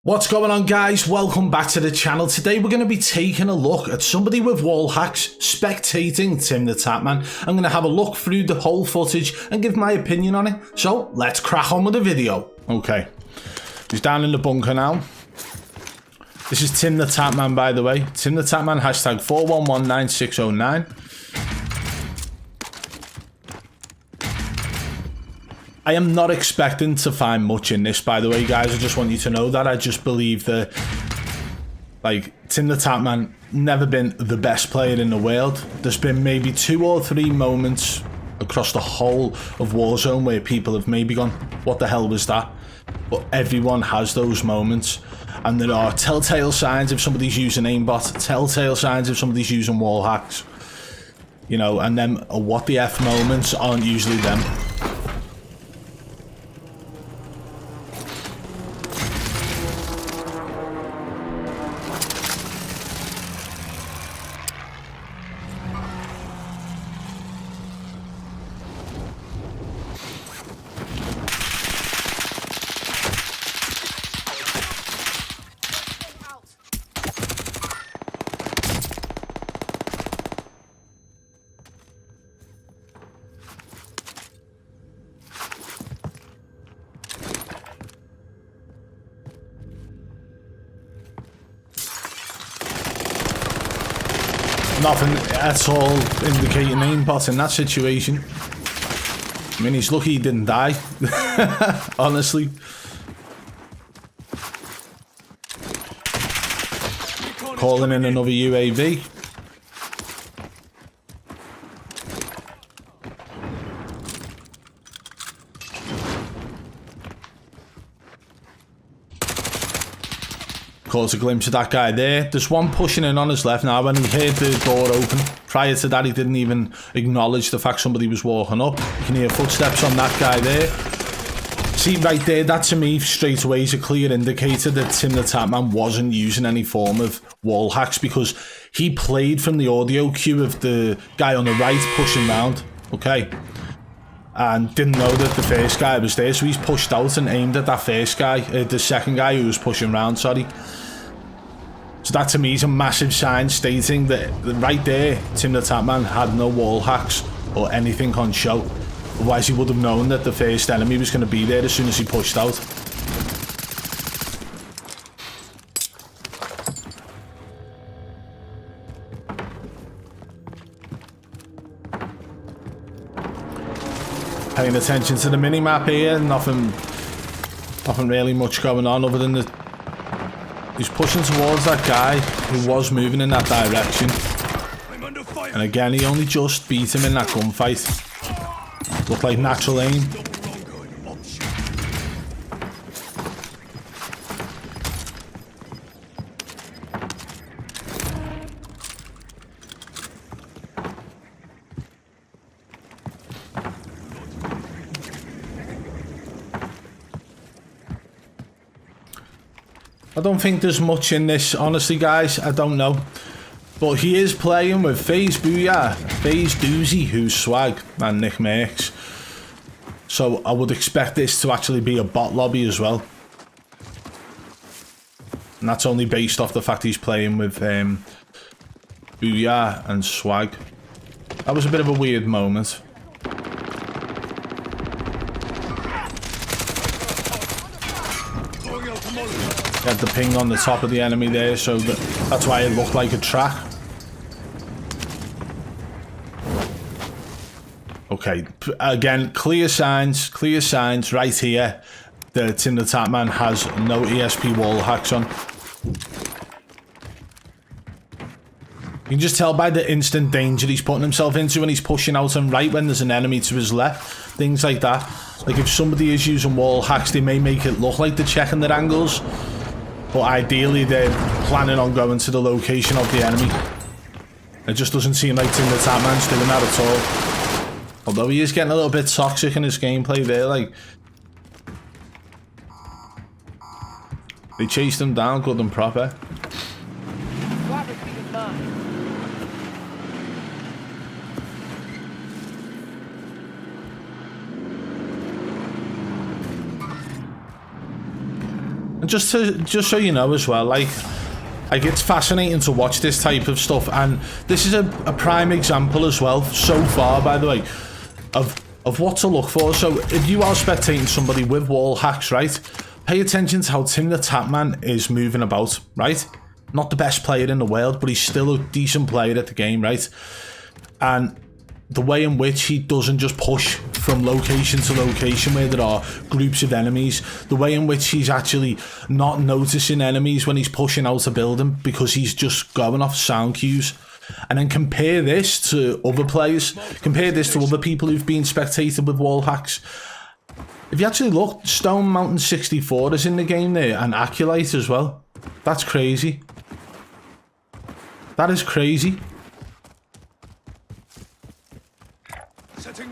What's going on, guys? Welcome back to the channel. Today we're going to be taking a look at somebody with Wallhacks spectating Timthetatman. I'm going to have a look through the whole footage and give my opinion on it. So let's crack on with the video. Okay, he's down in the bunker now. This is Timthetatman, by the way. Timthetatman hashtag 4119609. I am not expecting to find much in this, by the way, guys. I just want you to know that. I just believe that, like, Timthetatman never been the best player in the world. There's been maybe 2 or 3 moments across the whole of Warzone where people have maybe gone, what the hell was that? But everyone has those moments. And there are telltale signs if somebody's using aimbot, telltale signs if somebody's using Wallhacks. You know, and then what the F moments aren't usually them. Nothing at all indicating aimbot in that situation. I mean, he's lucky he didn't die. Honestly. Calling in another UAV. Caught a glimpse of that guy there. There's one pushing in on his left now. When he heard the door open, prior to that he didn't even acknowledge the fact somebody was walking up. You can hear footsteps on that guy there. See right there, that to me straight away is a clear indicator that Timthetatman wasn't using any form of Wallhacks, because he played from the audio cue of the guy on the right pushing round, okay, and didn't know that the first guy was there, so he's pushed out and aimed at that first guy, the second guy who was pushing round, sorry. So that to me is a massive sign stating that right there, Timthetatman had no Wallhacks or anything on show. Otherwise he would have known that the first enemy was going to be there as soon as he pushed out. Paying attention to the mini-map here, nothing really much going on other than the... He's pushing towards that guy who was moving in that direction. And again, he only just beat him in that gunfight. Looked like natural aim. I don't think there's much in this, honestly, guys. I don't know. But he is playing with FaZe Booyah, FaZe Doozy, who's swag, and Nick Mercs. So I would expect this to actually be a bot lobby as well. And that's only based off the fact he's playing with Booyah and swag. That was a bit of a weird moment. Had the ping on the top of the enemy there, so that's why it looked like a track. Okay, again, clear signs right here that Timthetatman has no ESP Wallhacks on. You can just tell by the instant danger he's putting himself into when he's pushing out and right when there's an enemy to his left. Things like that. Like if somebody is using Wallhacks, they may make it look like they're checking their angles. But ideally, they're planning on going to the location of the enemy. It just doesn't seem like Timthetatman's doing that at all. Although he is getting a little bit toxic in his gameplay there, like... They chased him down good and proper. just so you know as well, like it's fascinating to watch this type of stuff, and this is a prime example as well, so far, by the way, of what to look for. So if you are spectating somebody with wall hacks, right, pay attention to how Timthetatman is moving about, right? Not the best player in the world, but he's still a decent player at the game, right? And the way in which he doesn't just push from location to location where there are groups of enemies, the way in which he's actually not noticing enemies when he's pushing out a building because he's just going off sound cues. And then compare this to other players, compare this to other people who've been spectated with wall hacks. If you actually look, Stone Mountain 64 is in the game there, and Aculite as well. That's crazy. That is crazy.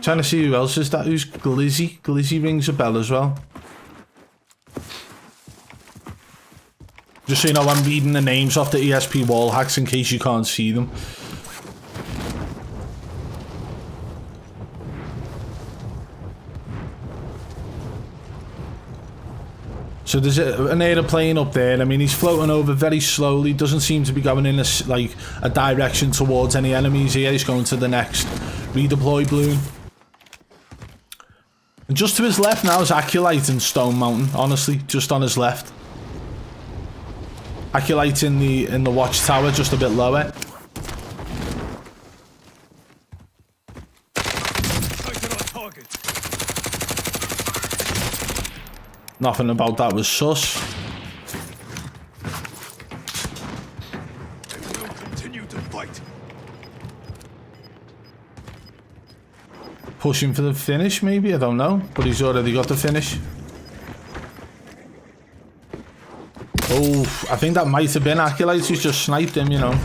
Trying to see who else is that. Who's Glizzy? Glizzy rings a bell as well. Just so you know, I'm reading the names off the ESP wall hacks in case you can't see them. So there's an aeroplane up there. I mean, he's floating over very slowly. Doesn't seem to be going in a direction towards any enemies here. He's going to the next redeploy balloon. And just to his left now is Aculite and Stone Mountain, honestly, just on his left. Aculite in the watchtower, just a bit lower. Nothing about that was sus. Continue to fight. Pushing for the finish, maybe? I don't know. But he's already got the finish. Oh, I think that might have been Aculite who's just sniped him, you know.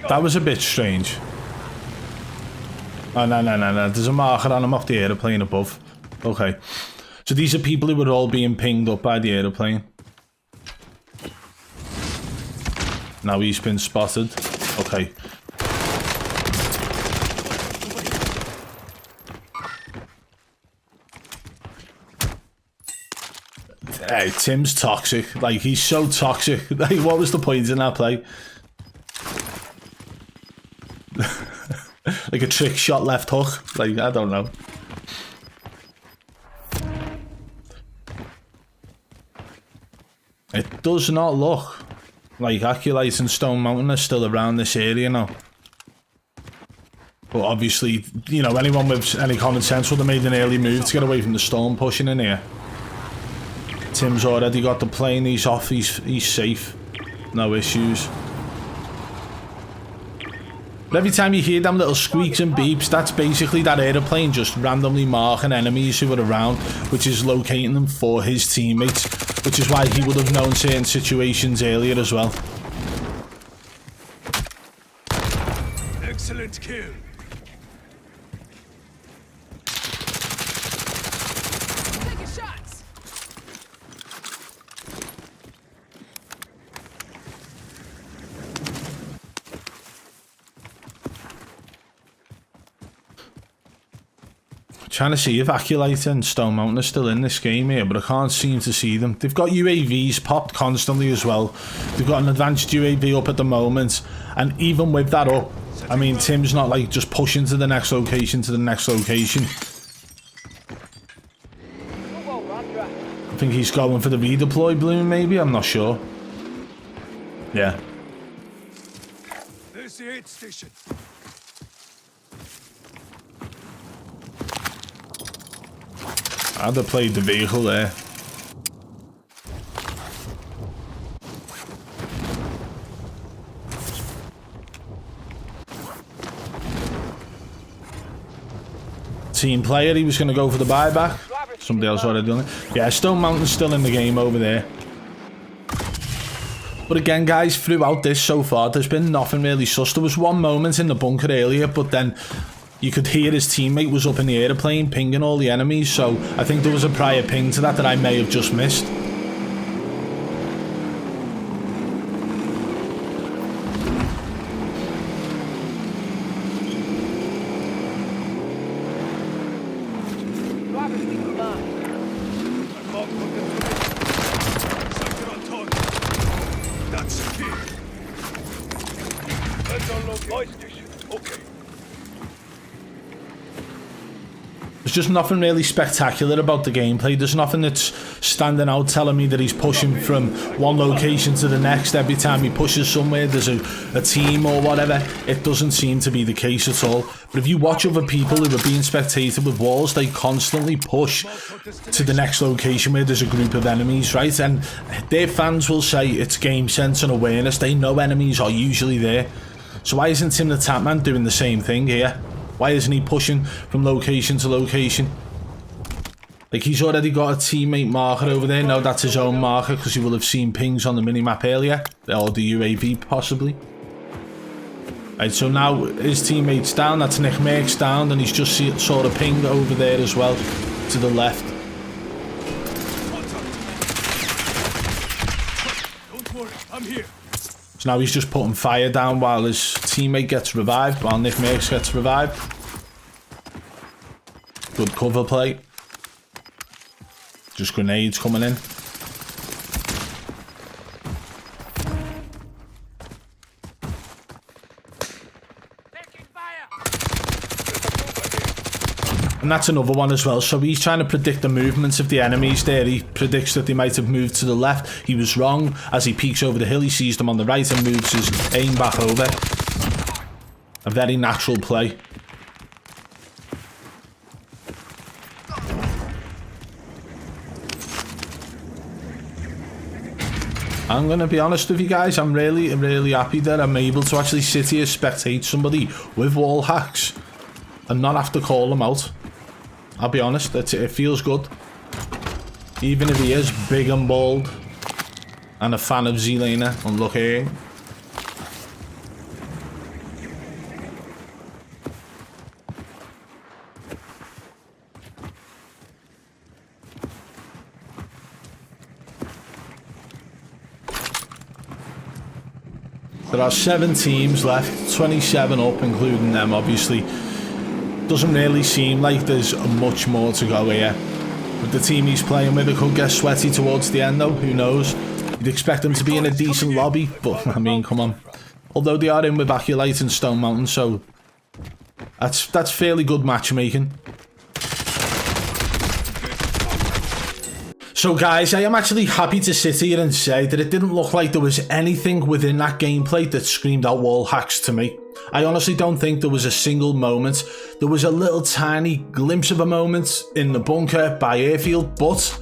That was a bit strange. Oh, no. There's a marker on him off the aeroplane above. Okay. So these are people who were all being pinged up by the aeroplane. Now he's been spotted. Okay. Hey, Tim's toxic. Like, he's so toxic. Like, what was the point in that play? Like a trick shot left hook. Like, I don't know. It does not look like Aculite and Stone Mountain are still around this area now. But obviously, you know, anyone with any common sense would have made an early move to get away from the storm pushing in here. Tim's already got the plane, he's off, he's safe. No issues. But every time you hear them little squeaks and beeps, that's basically that aeroplane just randomly marking enemies who are around, which is locating them for his teammates, which is why he would have known certain situations earlier as well. Excellent kill. Taking shots. Trying to see if Aculite and Stone Mountain are still in this game here, but I can't seem to see them. They've got UAVs popped constantly as well. They've got an advanced UAV up at the moment, and even with that up, I mean, Tim's not like just pushing to the next location, I think he's going for the redeploy balloon, maybe? I'm not sure. Yeah. There's the aid station. I'd have played the vehicle there. Team player, he was going to go for the buyback. Somebody else already done it. Yeah, Stone Mountain's still in the game over there. But again, guys, throughout this so far, there's been nothing really sus. There was one moment in the bunker earlier, but then you could hear his teammate was up in the airplane pinging all the enemies, so I think there was a prior ping to that I may have just missed. There's just nothing really spectacular about the gameplay. There's nothing that's standing out telling me that he's pushing from one location to the next. Every time he pushes somewhere, there's a team or whatever. It doesn't seem to be the case at all. But if you watch other people who are being spectated with walls, they constantly push to the next location where there's a group of enemies, right? And their fans will say it's game sense and awareness. They know enemies are usually there. So why isn't Timthetatman doing the same thing here? Why isn't he pushing from location to location? Like, he's already got a teammate marker over there. No, that's his own marker because he will have seen pings on the minimap earlier. Or the UAV, possibly. Right, so now his teammate's down. That's Nick Merckx down. And he's just sort of pinged over there as well. To the left. Don't worry, I'm here. So now he's just putting fire down while his teammate gets revived, while Nick Merckx gets revived. Good cover play. Just grenades coming in. And that's another one as well. So he's trying to predict the movements of the enemies there. He predicts that they might have moved to the left. He was wrong. As he peeks over the hill, he sees them on the right and moves his aim back over. A very natural play. I'm going to be honest with you guys. I'm really happy that I'm able to actually sit here, spectate somebody with Wallhacks and not have to call them out. I'll be honest, it feels good. Even if he is big and bald and a fan of Z-Laner, unlucky. There are 7 teams left, 27 up, including them, obviously. Doesn't really seem like there's much more to go here. With the team he's playing with, it could get sweaty towards the end though, who knows. You'd expect them to be in a decent lobby, but I mean, come on. Although they are in with Aculite and Stone Mountain, so that's fairly good matchmaking. So guys, I am actually happy to sit here and say that it didn't look like there was anything within that gameplay that screamed out Wallhacks to me. I honestly don't think there was a single moment. There was a little tiny glimpse of a moment in the bunker by airfield, but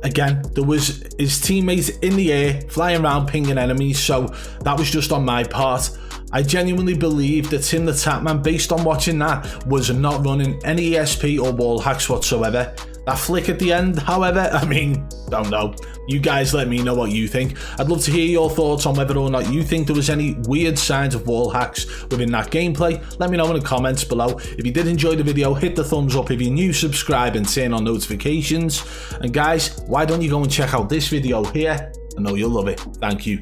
again, there was his teammates in the air flying around pinging enemies, so that was just on my part. I genuinely believe that Timthetatman, based on watching that, was not running any ESP or Wallhacks whatsoever. That flick at the end, however, I mean, don't know. You guys let me know what you think. I'd love to hear your thoughts on whether or not you think there was any weird signs of Wallhacks within that gameplay. Let me know in the comments below. If you did enjoy the video, hit the thumbs up. If you're new, subscribe and turn on notifications. And guys, why don't you go and check out this video here? I know you'll love it. Thank you.